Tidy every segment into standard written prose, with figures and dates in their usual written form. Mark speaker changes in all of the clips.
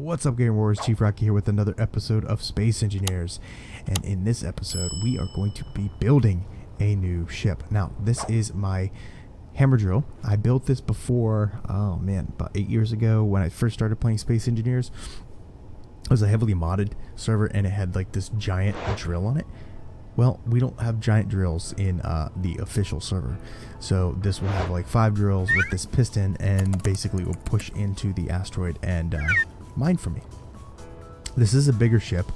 Speaker 1: What's up, Game Wars? Chief Rocky here with another episode of Space Engineers, and in this episode we are going to be building a new ship. Now this is my Hammerdrill. I built this before, oh man, about 8 years ago when I first started playing Space Engineers. It was a heavily modded server and it had like this giant drill on it. Well, we don't have giant drills in the official server, so this will have like 5 drills with this piston, and basically will push into the asteroid and mine for me. This is a bigger ship.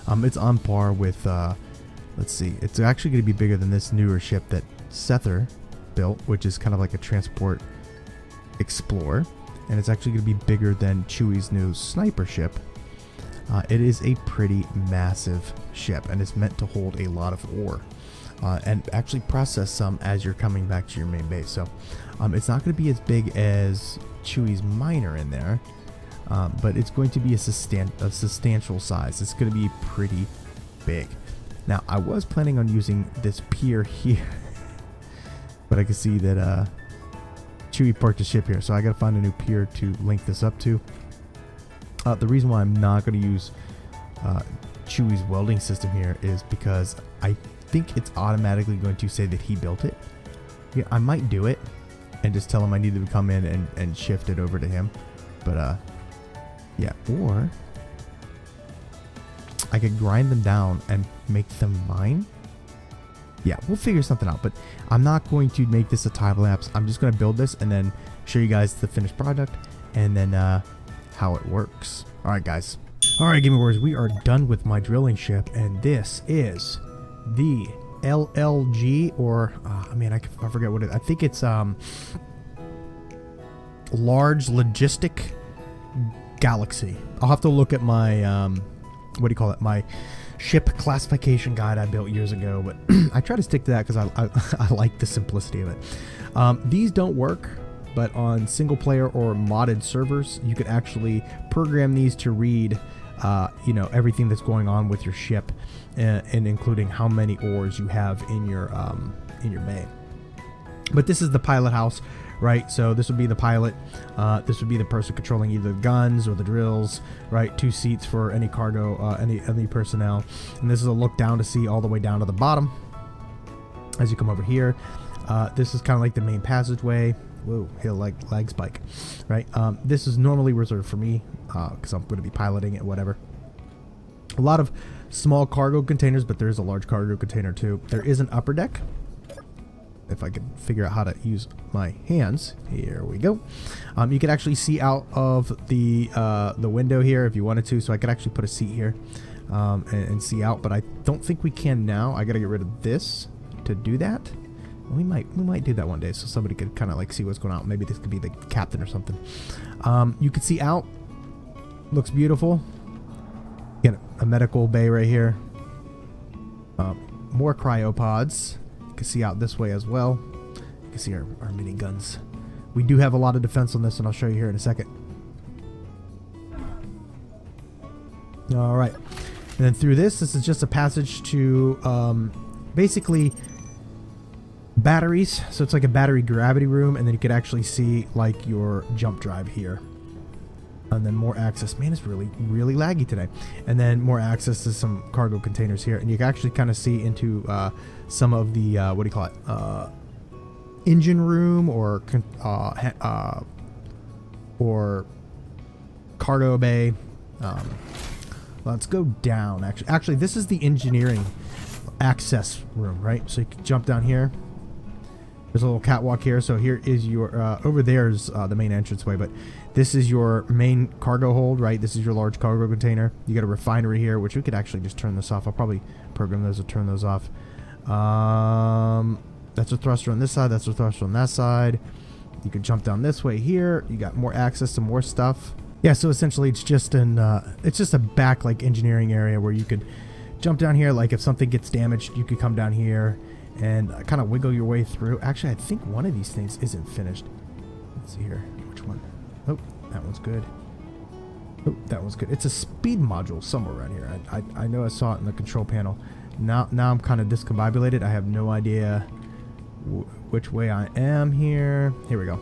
Speaker 1: It's on par with let's see, it's actually going to be bigger than this newer ship that Sether built, which is kind of like a transport explorer, and it's actually going to be bigger than Chewy's new sniper ship. It is a pretty massive ship, and it's meant to hold a lot of ore and actually process some as you're coming back to your main base. So it's not going to be as big as Chewy's miner in there, but it's going to be a substantial size. It's going to be pretty big. Now, I was planning on using this pier here, but I can see that Chewy parked the ship here, so I got to find a new pier to link this up to. The reason why I'm not going to use Chewy's welding system here is because I think it's automatically going to say that he built it. Yeah, I might do it and just tell him I need to come in and shift it over to him. But yeah, or I could grind them down and make them mine. Yeah, we'll figure something out, but I'm not going to make this a time lapse. I'm just going to build this and then show you guys the finished product, and then how it works. Alright guys, alright Game Wars, we are done with my drilling ship, and this is the LLG, or I forget what it is. I think it's large logistic galaxy. I'll have to look at my what do you call it, my ship classification guide I built years ago, but I try to stick to that because I like the simplicity of it. These don't work, but on single player or modded servers, you could actually program these to read, you know, everything that's going on with your ship, and including how many ores you have in your bay. But this is the pilot house, right? So this would be the pilot. This would be the person controlling either the guns or the drills, right? 2 seats for any cargo, any personnel. And this is a look down to see all the way down to the bottom. As you come over here, this is kind of like the main passageway. Whoa, hit a lag spike, right? This is normally reserved for me because I'm going to be piloting it, whatever. A lot of small cargo containers, but there is a large cargo container too. There is an upper deck. If I could figure out how to use my hands, here we go. You could actually see out of the window here if you wanted to, so I could actually put a seat here and see out, but I don't think we can now. I got to get rid of this to do that. We might do that one day, so somebody could kind of like see what's going on. Maybe this could be the captain or something. You can see out. Looks beautiful. Get a medical bay right here. More cryopods. You can see out this way as well. You can see our mini guns. We do have a lot of defense on this, and I'll show you here in a second. All right, and then through this is just a passage to basically batteries. So it's like a battery gravity room, and then you could actually see like your jump drive here, and then more access. Man, it's really laggy today. And then more access to some cargo containers here, and you can actually kind of see into some of the what do you call it, engine room or cargo bay. Let's go down. Actually this is the engineering access room, right? So you can jump down here. There's a little catwalk here. So here is your over there's the main entranceway, but this is your main cargo hold, right? This is your large cargo container. You got a refinery here, which we could actually just turn this off. I'll probably program those to turn those off. That's a thruster on this side, that's a thruster on that side. You could jump down this way here. You got more access to more stuff. Yeah, so essentially it's just a back like engineering area where you could jump down here. Like if something gets damaged, you could come down here and kind of wiggle your way through. Actually, I think one of these things isn't finished. Let's see here. Which one? Oh, that one's good. Oh, that one's good. It's a speed module somewhere around here. I know I saw it in the control panel. Now I'm kind of discombobulated. I have no idea which way I am here. Here we go.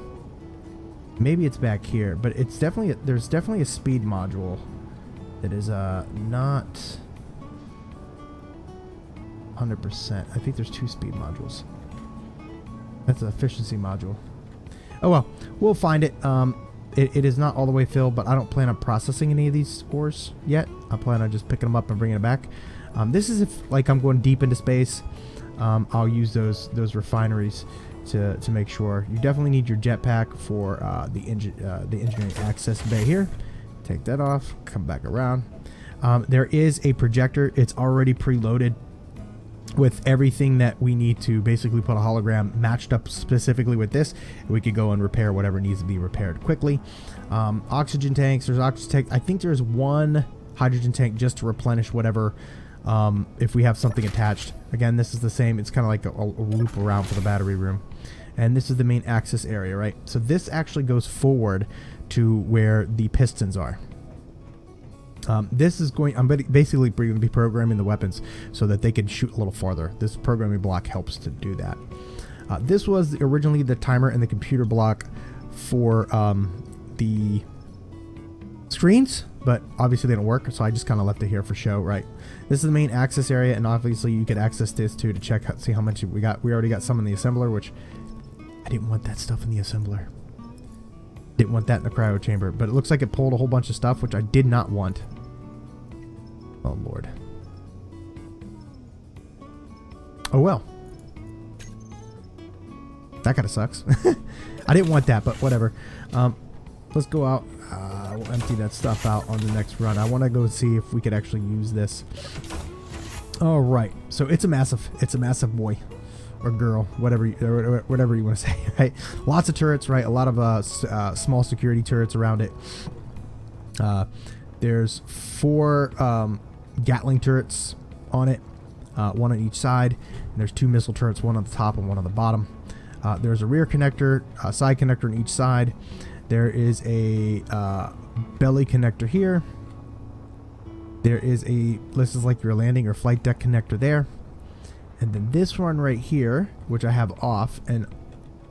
Speaker 1: Maybe it's back here, but it's definitely there's definitely a speed module that is not 100%. I think there's 2 speed modules. That's an efficiency module. Oh well, we'll find it. It is not all the way filled, but I don't plan on processing any of these ores yet. I plan on just picking them up and bringing it back. This is if like I'm going deep into space. I'll use those refineries to make sure. You definitely need your jetpack for the engineering access bay here. Take that off. Come back around. There is a projector. It's already preloaded with everything that we need to basically put a hologram matched up specifically with this. We could go and repair whatever needs to be repaired quickly. Oxygen tanks. There's oxygen tank. I think there's 1 hydrogen tank just to replenish whatever if we have something attached. Again, this is the same. It's kind of like a loop around for the battery room. And this is the main access area, right? So this actually goes forward to where the pistons are. This is going, I'm basically going to be programming the weapons so that they can shoot a little farther. This programming block helps to do that. This was originally the timer and the computer block for the screens, but obviously they don't work, so I just kind of left it here for show, right? This is the main access area, and obviously you could access this too to check, see how much we got. We already got some in the assembler, which I didn't want that stuff in the assembler. Didn't want that in the cryo chamber, but it looks like it pulled a whole bunch of stuff, which I did not want. Oh lord. Oh well. That kind of sucks. I didn't want that, but whatever. Let's go out. We'll empty that stuff out on the next run. I want to go see if we could actually use this. All right. So it's a massive boy or girl, whatever you want to say. Right. Lots of turrets. Right. A lot of small security turrets around it. There's 4 Gatling turrets on it, 1 on each side. And there's 2 missile turrets, 1 on the top and 1 on the bottom. There's a rear connector, a side connector on each side. There is a belly connector here. There is this is like your landing or flight deck connector there. And then this one right here, which I have off, and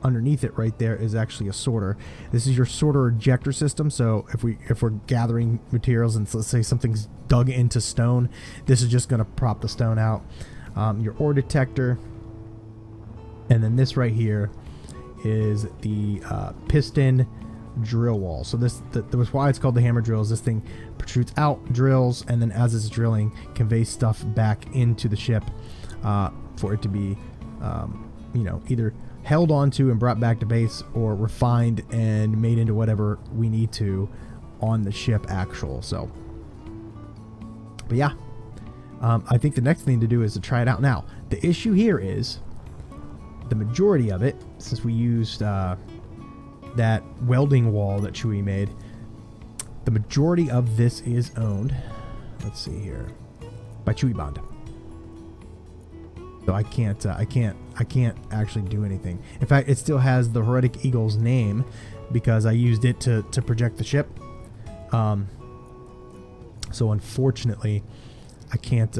Speaker 1: underneath it right there is actually a sorter. This is your sorter ejector system. So if we're gathering materials and let's say something's dug into stone, this is just going to prop the stone out. Your ore detector, and then this right here is the piston drill wall. So this was why it's called the hammer drill. Is this thing protrudes out, drills, and then as it's drilling, conveys stuff back into the ship for it to be, either held onto and brought back to base, or refined and made into whatever we need to on the ship actual. So, but yeah, I think the next thing to do is to try it out. Now, the issue here is the majority of it, since we used that welding wall that Chewy made, the majority of this is owned, let's see here, by Chewy Bond. So I can't actually do anything. In fact, it still has the Heretic Eagle's name because I used it to project the ship. So unfortunately, I can't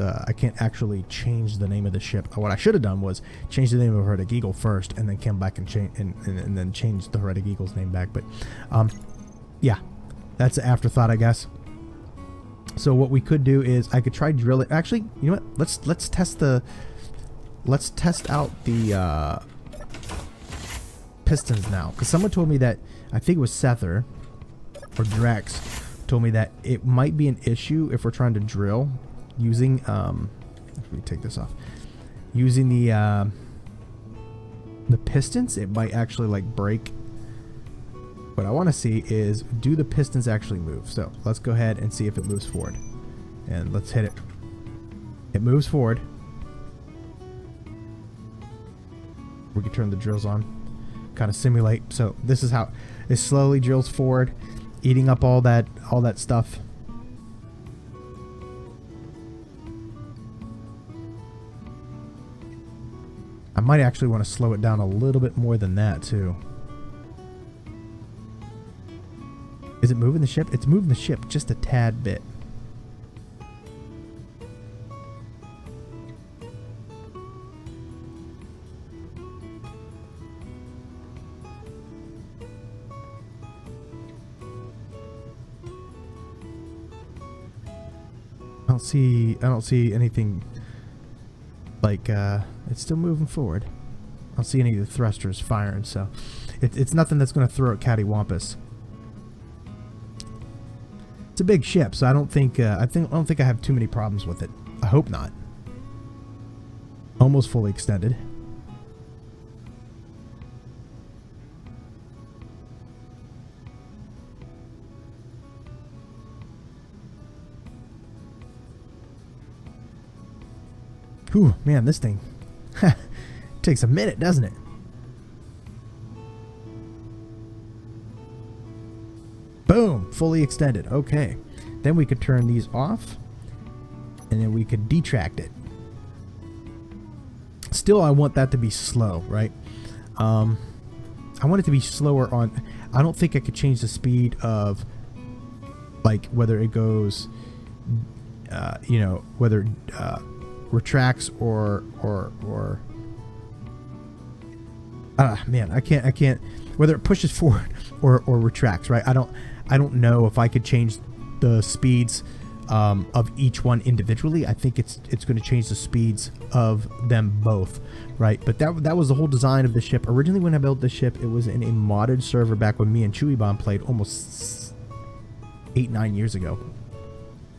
Speaker 1: actually change the name of the ship. What I should have done was change the name of Heretic Eagle first, and then come back and change and then change the Heretic Eagle's name back. But yeah, that's an afterthought, I guess. So what we could do is I could try drill it. Actually, you know what? Let's test out the pistons now, because someone told me that, I think it was Sether or Drex, told me that it might be an issue if we're trying to drill using if we take this off, using the pistons. It might actually like break. What I want to see is, do the pistons actually move? So let's go ahead and see if it moves forward, and let's hit it. It moves forward. We can turn the drills on, kind of simulate. So this is how it slowly drills forward, eating up all that stuff. I might actually want to slow it down a little bit more than that too. Is it moving the ship? It's moving the ship just a tad bit. don't see anything like it's still moving forward. I don't see any of the thrusters firing, so it's nothing that's going to throw it cattywampus. It's a big ship, so I don't think I have too many problems with it. I hope not. Almost fully extended. Whew, man, this thing takes a minute, doesn't it? Boom, fully extended. Okay, then we could turn these off, and then we could detract it. Still, I want that to be slow, right? I want it to be slower on. I don't think I could change the speed of, like, whether it goes, you know, whether retracts or man, I can't whether it pushes forward or retracts, right? I don't know if I could change the speeds of each one individually. I think it's going to change the speeds of them both, right? But that was the whole design of the ship. Originally, when I built the ship, it was in a modded server back when me and Chewy played almost 8-9 years ago,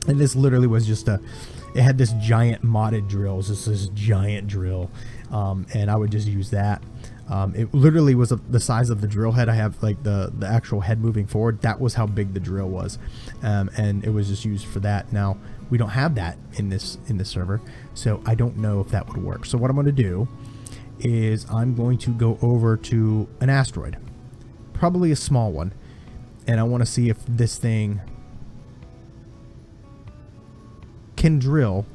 Speaker 1: and this literally was just it had this giant modded drill, this giant drill, and I would just use that. It literally was the size of the drill head. I have like the actual head moving forward. That was how big the drill was, and it was just used for that. Now we don't have that in this server, so I don't know if that would work. So what I'm going to do is I'm going to go over to an asteroid, probably a small one, and I want to see if this thing can drill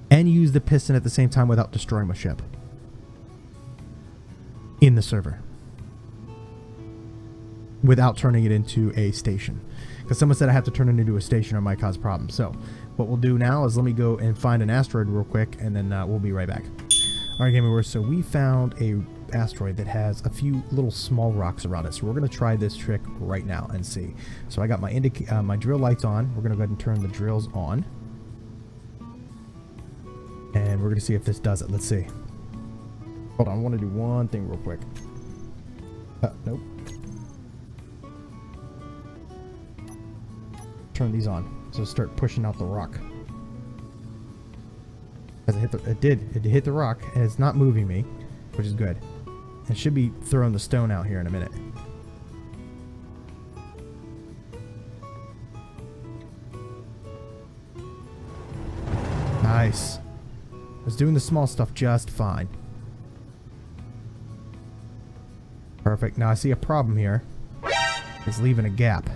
Speaker 1: and use the piston at the same time without destroying my ship in the server, without turning it into a station, because someone said I have to turn it into a station or it might cause problems. So what we'll do now is let me go and find an asteroid real quick, and then we'll be right back. All right, gaming viewers, so we found a asteroid that has a few little small rocks around it, so we're going to try this trick right now and see. So I got my my drill lights on. We're going to go ahead and turn the drills on, and we're going to see if this does it. Let's see. Hold on, I want to do one thing real quick. Nope. Turn these on, so start pushing out the rock. As it hit the rock, and it's not moving me, which is good. It should be throwing the stone out here in a minute. Nice. I was doing the small stuff just fine. Perfect. Now I see a problem here. It's leaving a gap.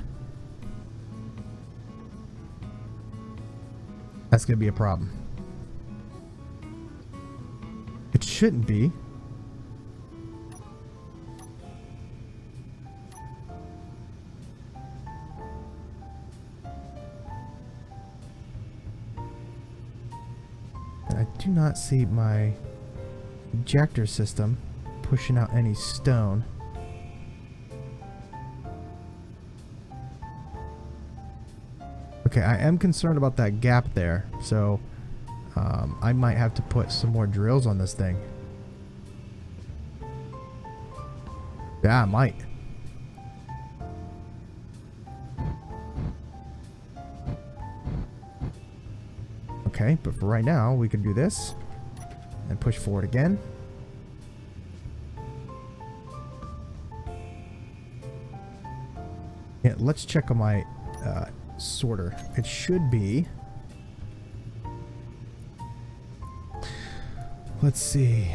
Speaker 1: That's going to be a problem. It shouldn't be. I do not see my ejector system pushing out any stone. Okay, I am concerned about that gap there, so I might have to put some more drills on this thing. Yeah, I might. Okay, but for right now, we can do this and push forward again. Yeah, let's check on my sorter. It should be. Let's see.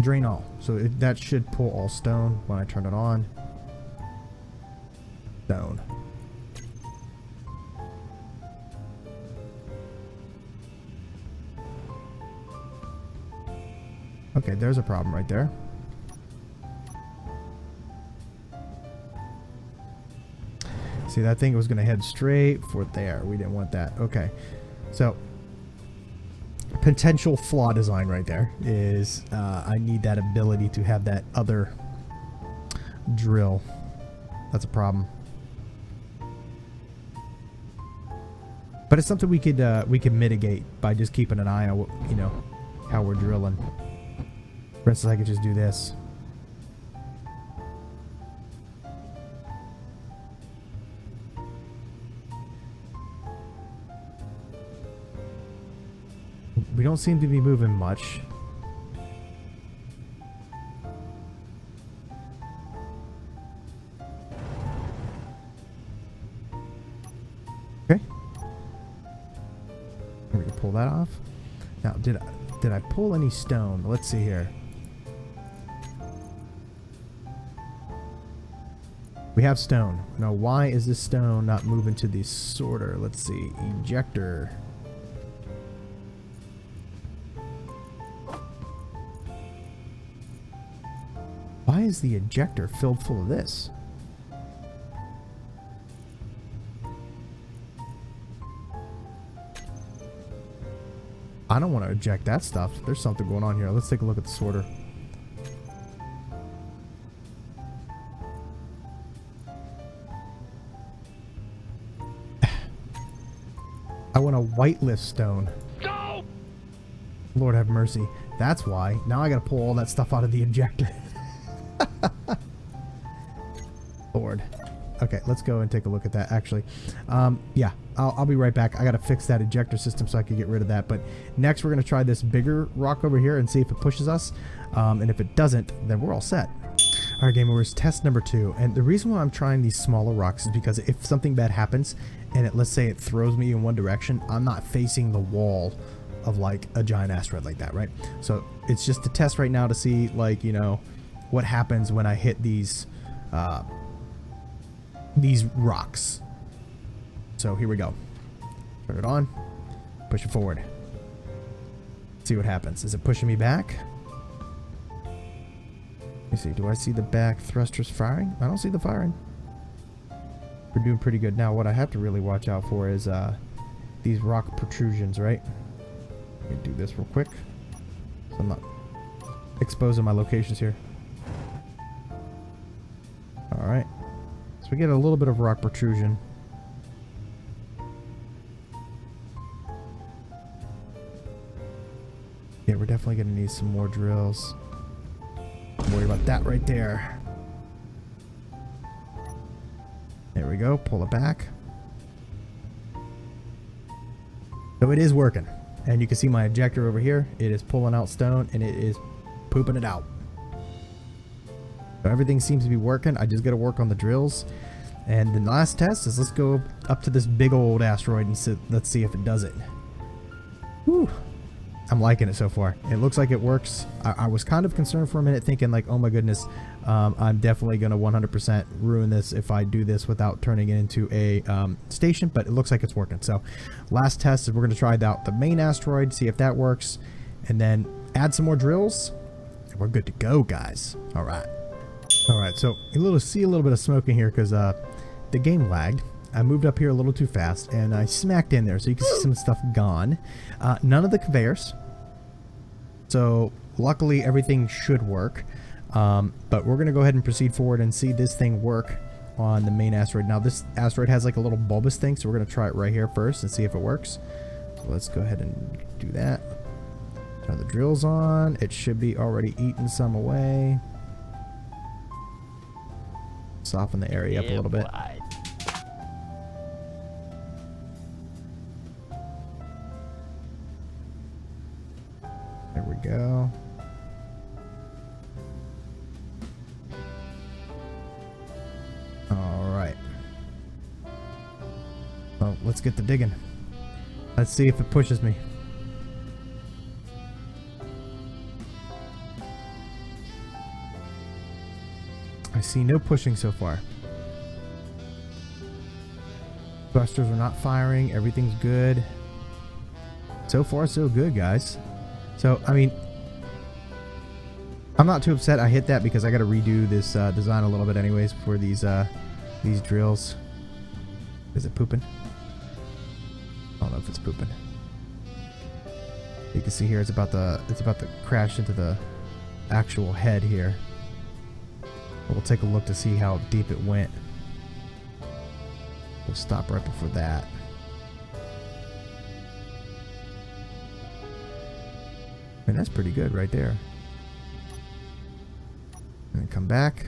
Speaker 1: Drain all. So that should pull all stone when I turn it on. Stone. Okay, there's a problem right there. See, that thing was going to head straight for there. We didn't want that. Okay. So, potential flaw design right there is I need that ability to have that other drill. That's a problem. But it's something we could mitigate by just keeping an eye on what, you know, how we're drilling. For instance, I could just do this. We don't seem to be moving much. Okay. We're gonna pull that off. Now, did I pull any stone? Let's see here. We have stone. Now, why is this stone not moving to the sorter? Let's see. Ejector. Why is the ejector filled full of this? I don't want to eject that stuff. There's something going on here. Let's take a look at the sorter. I want a whitelist stone. No! Lord have mercy. That's why. Now I gotta pull all that stuff out of the ejector. Lord. Okay, let's go and take a look at that, actually. Yeah, I'll be right back. I gotta fix that ejector system so I can get rid of that. But next we're gonna try this bigger rock over here and see if it pushes us. And if it doesn't, then we're all set. Alright, Game Overs, test number 2. And the reason why I'm trying these smaller rocks is because if something bad happens, and let's say it throws me in one direction, I'm not facing the wall of like a giant asteroid like that, right? So it's just a test right now to see, like, you know, what happens when I hit these rocks. So here we go. Turn it on. Push it forward. See what happens. Is it pushing me back? Let me see. Do I see the back thrusters firing? I don't see the firing. We're doing pretty good. Now what I have to really watch out for is these rock protrusions, right? Let me do this real quick so I'm not exposing my locations here. Alright. So we get a little bit of rock protrusion. Yeah, we're definitely going to need some more drills. Don't worry about that right there. There we go. Pull it back. So it is working. And you can see my ejector over here. It is pulling out stone and it is pooping it out. So everything seems to be working. I just got to work on the drills. And the last test is let's go up to this big old asteroid and let's see if it does it. Whew. I'm liking it so far. It looks like it works. I was kind of concerned for a minute thinking like, oh my goodness, I'm definitely going to 100% ruin this if I do this without turning it into a station, but it looks like it's working. So last test is we're going to try out the main asteroid, see if that works, and then add some more drills, and we're good to go, guys. All right. All right, so see a little bit of smoke in here because the game lagged. I moved up here a little too fast and I smacked in there, so you can see some stuff gone. None of the conveyors. So luckily everything should work. But we're going to go ahead and proceed forward and see this thing work on the main asteroid. Now this asteroid has like a little bulbous thing, so we're going to try it right here first and see if it works. So let's go ahead and do that. Turn the drills on. It should be already eating some away. Soften the area up a little bit. There we go. All right. Well, let's get to digging. Let's see if it pushes me. I see no pushing so far. Thrusters are not firing. Everything's good. So far, so good, guys. So, I mean, I'm not too upset I hit that because I got to redo this design a little bit anyways for these drills. Is it pooping? I don't know if it's pooping. You can see here it's about to crash into the actual head here. We'll take a look to see how deep it went. We'll stop right before that. And that's pretty good right there. And then come back.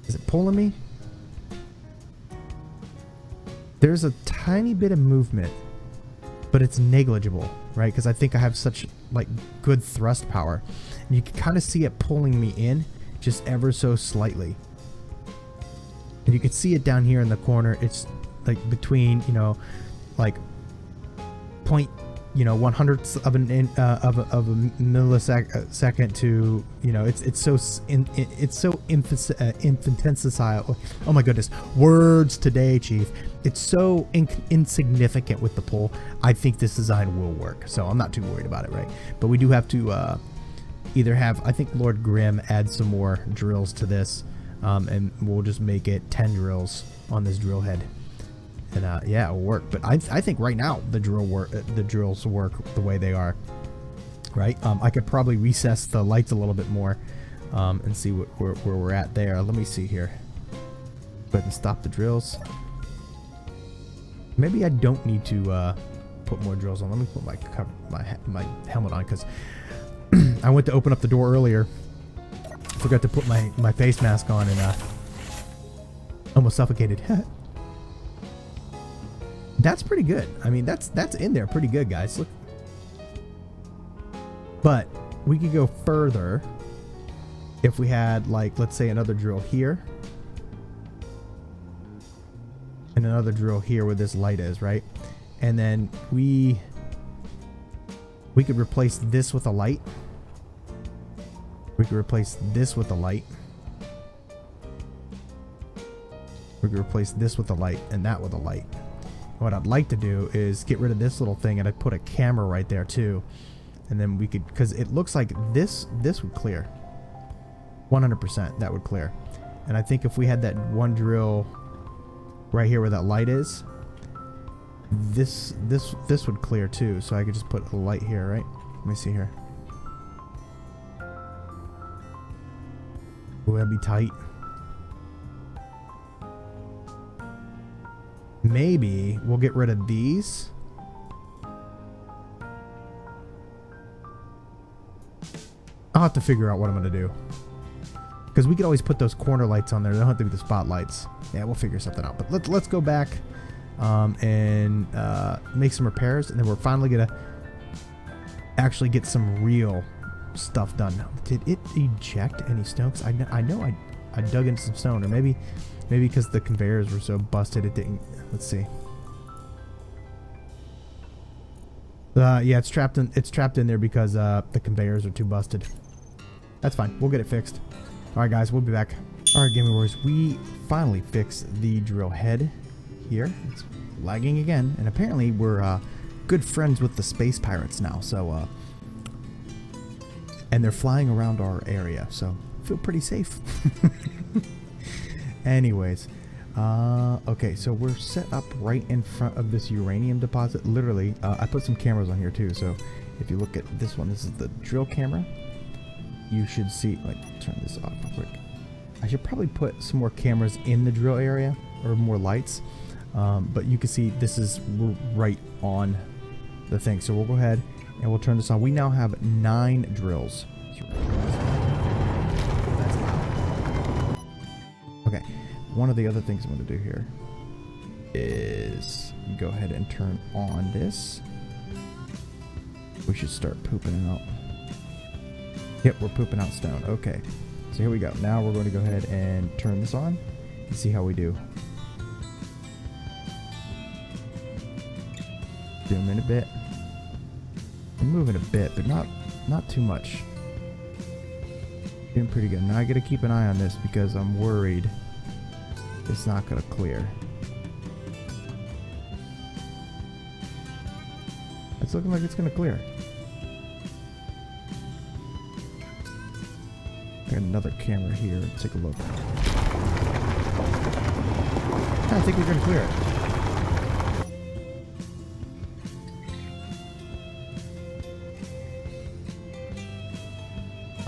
Speaker 1: Is it pulling me? There's a tiny bit of movement, but it's negligible, right? Because I think I have such like good thrust power. And you can kind of see it pulling me in just ever so slightly. And you can see it down here in the corner. It's like between, you know, like point, you know, 1/100th of a millisecond to, you know, it's so infinitesimal. Oh my goodness, words today, Chief. It's so insignificant with the pull. I think this design will work, so I'm not too worried about it, right? But we do have to either have, I think Lord Grimm add some more drills to this, and we'll just make it 10 drills on this drill head. And yeah, it'll work. But I think right now the drills work the way they are, right? I could probably recess the lights a little bit more and see where we're at there. Let me see here. Go ahead and stop the drills. Maybe I don't need to put more drills on. Let me put my helmet on, because I went to open up the door earlier, forgot to put my face mask on, and almost suffocated. That's pretty good. I mean, that's in there pretty good, guys. Look. But we could go further if we had, like, let's say another drill here and another drill here where this light is, right? And then we could replace this with a light. We could replace this with a light. We could replace this with a light and that with a light. What I'd like to do is get rid of this little thing, and I'd put a camera right there too. And then we could, because it looks like this would clear. 100% that would clear. And I think if we had that one drill right here where that light is, this would clear too. So I could just put a light here, right? Let me see here. Ooh, that'd be tight. Maybe we'll get rid of these. I'll have to figure out what I'm going to do. Because we could always put those corner lights on there. They don't have to be the spotlights. Yeah, we'll figure something out. But let's go back and make some repairs. And then we're finally going to actually get some real stuff done. Did it eject any stone? 'Cause I know I dug into some stone. Or maybe because the conveyors were so busted it didn't. Let's see. Yeah, it's trapped in there because the conveyors are too busted. That's fine. We'll get it fixed. All right, guys, we'll be back. All right, Gaming Warriors, we finally fixed the drill head here. It's lagging again, and apparently we're good friends with the space pirates now. So, and they're flying around our area, so feel pretty safe. Anyways. Okay, so we're set up right in front of this uranium deposit. Literally, I put some cameras on here too. So if you look at this one, this is the drill camera. You should see, like, turn this off real quick. I should probably put some more cameras in the drill area, or more lights. But you can see this is right on the thing. So we'll go ahead and we'll turn this on. We now have 9 drills. That's loud. Okay. One of the other things I'm going to do here is go ahead and turn on this. We should start pooping it out. Yep, we're pooping out stone. Okay, so here we go. Now we're going to go ahead and turn this on and see how we do. Zoom in a bit. I'm moving a bit, but not too much. Doing pretty good. Now I got to keep an eye on this because I'm worried it's not going to clear. It's looking like it's going to clear. Got another camera here. Let's take a look. I think we're going to clear it.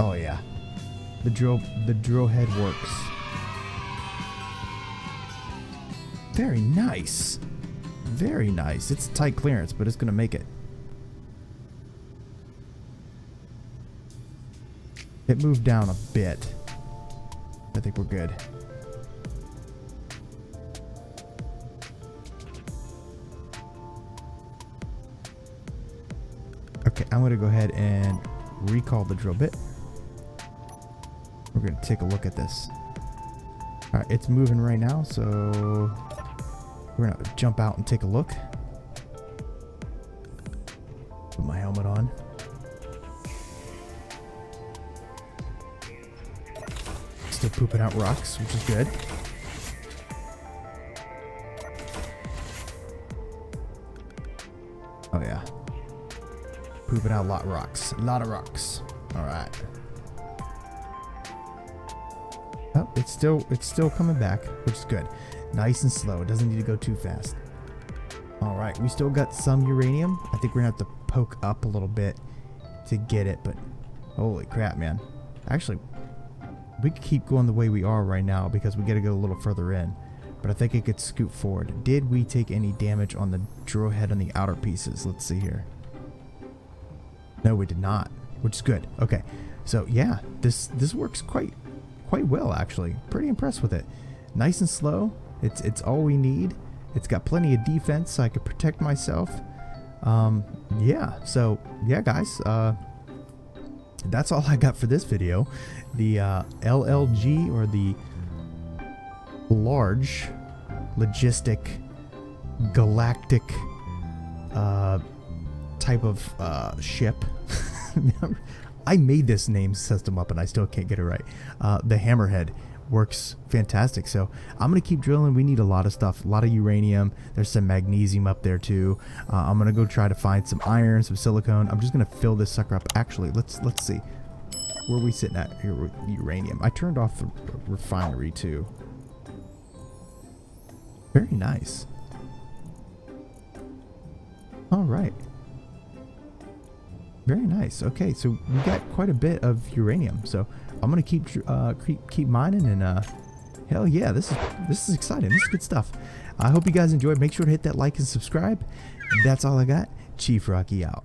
Speaker 1: Oh yeah. the drill head works. Very nice. Very nice. It's tight clearance, but it's gonna make it. It moved down a bit. I think we're good. Okay, I'm gonna go ahead and recall the drill bit. We're gonna take a look at this. All right, it's moving right now, so we're gonna jump out and take a look. Put my helmet on. Still pooping out rocks, which is good. Oh yeah. Pooping out a lot of rocks. A lot of rocks. Alright. Oh, it's still coming back, which is good. Nice and slow. It doesn't need to go too fast. Alright, we still got some uranium. I think we're gonna have to poke up a little bit to get it, but holy crap, man. Actually, we could keep going the way we are right now because we gotta go a little further in. But I think it could scoot forward. Did we take any damage on the drill head on the outer pieces? Let's see here. No, we did not, which is good. Okay, so yeah, this works quite well actually. Pretty impressed with it. Nice and slow. It's all we need. It's got plenty of defense, so I could protect myself. Yeah. So yeah, guys. That's all I got for this video. The LLG, or the Large Logistic Galactic type of ship. I made this name system up and I still can't get it right. The Hammerhead works fantastic. So I'm gonna keep drilling. We need a lot of stuff, a lot of uranium. There's some magnesium up there too. I'm gonna go try to find some iron, some silicone. I'm just gonna fill this sucker up. Actually, let's see where are we sitting at here with uranium. I turned off the refinery too. Very nice. All right. Very nice. Okay, so we got quite a bit of uranium. So I'm gonna keep mining, and hell yeah, this is exciting. This is good stuff. I hope you guys enjoyed. Make sure to hit that like and subscribe. That's all I got. Chief Rocky out.